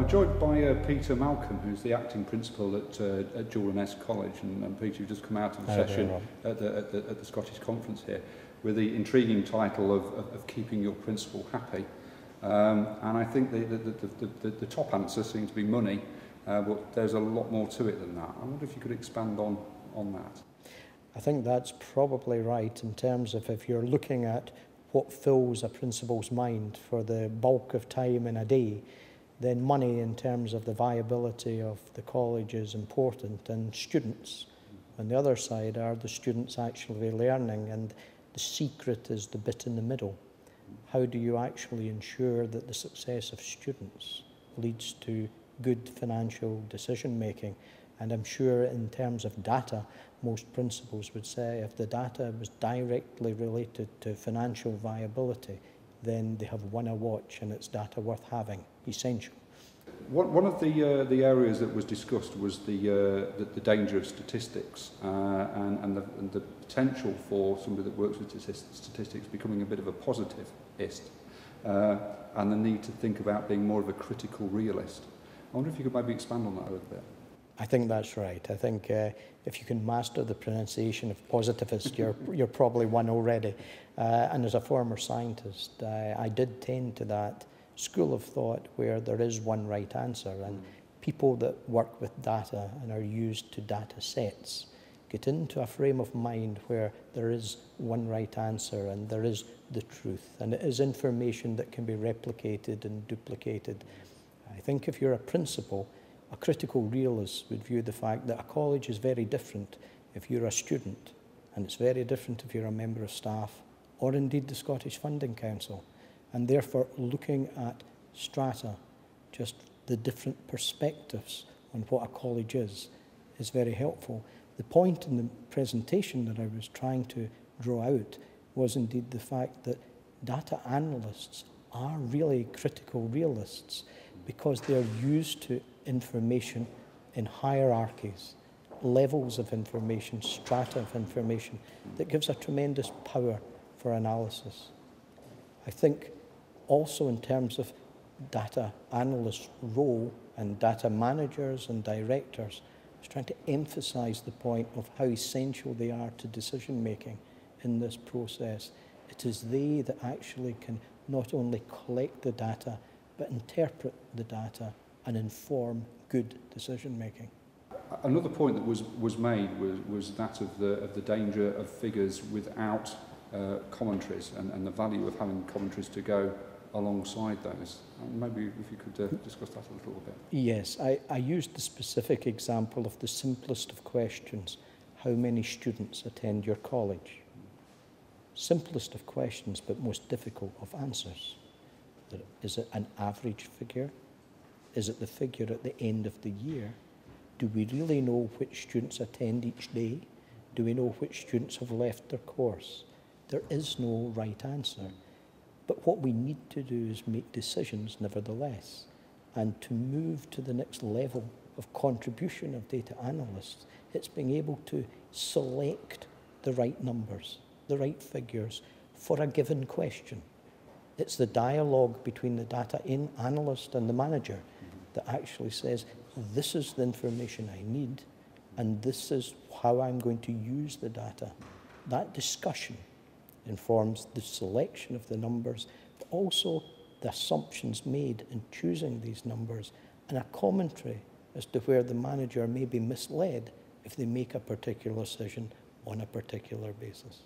joined by Peter Malcolm, who's the acting principal at Jordan College, and Peter, you've just come out of the session at the Scottish Conference here with the intriguing title of Keeping Your Principal Happy. And I think the top answer seems to be money, but there's a lot more to it than that. I wonder if you could expand on that. I think that's probably right in terms of if you're looking at what fills a principal's mind for the bulk of time in a day, then money in terms of the viability of the college is important, and students on the other side are the students actually learning, and the secret is the bit in the middle. How do you actually ensure that the success of students leads to good financial decision making? And I'm sure in terms of data, most principals would say if the data was directly related to financial viability, then they have won a watch and it's data worth having, essential. One of the areas that was discussed was the danger of statistics and the potential for somebody that works with statistics becoming a bit of a positivist and the need to think about being more of a critical realist. I wonder if you could maybe expand on that a little bit. I think that's right. I think if you can master the pronunciation of positivist, you're probably one already. And as a former scientist, I did tend to that school of thought where there is one right answer, and people that work with data and are used to data sets get into a frame of mind where there is one right answer and there is the truth, and it is information that can be replicated and duplicated. I think if you're a principal, a critical realist would view the fact that a college is very different if you're a student, and it's very different if you're a member of staff, or indeed the Scottish Funding Council. And therefore, looking at strata, just the different perspectives on what a college is very helpful. The point in the presentation that I was trying to draw out was indeed the fact that data analysts are really critical realists because they're used to information in hierarchies, levels of information, strata of information, that gives a tremendous power for analysis. I think also in terms of data analysts' role and data managers and directors, I was trying to emphasize the point of how essential they are to decision making in this process. It is they that actually can not only collect the data, but interpret the data and inform good decision making. Another point that was made was that of the danger of figures without commentaries and the value of having commentaries to go alongside those. Maybe if you could discuss that a little bit. Yes, I used the specific example of the simplest of questions. How many students attend your college? Simplest of questions, but most difficult of answers. Is it an average figure? Is it the figure at the end of the year? Do we really know which students attend each day? Do we know which students have left their course? There is no right answer. But what we need to do is make decisions nevertheless. And to move to the next level of contribution of data analysts, it's being able to select the right numbers, the right figures for a given question. It's the dialogue between the data analyst and the manager that actually says, this is the information I need, and this is how I'm going to use the data. That discussion informs the selection of the numbers, but also the assumptions made in choosing these numbers, and a commentary as to where the manager may be misled if they make a particular decision on a particular basis.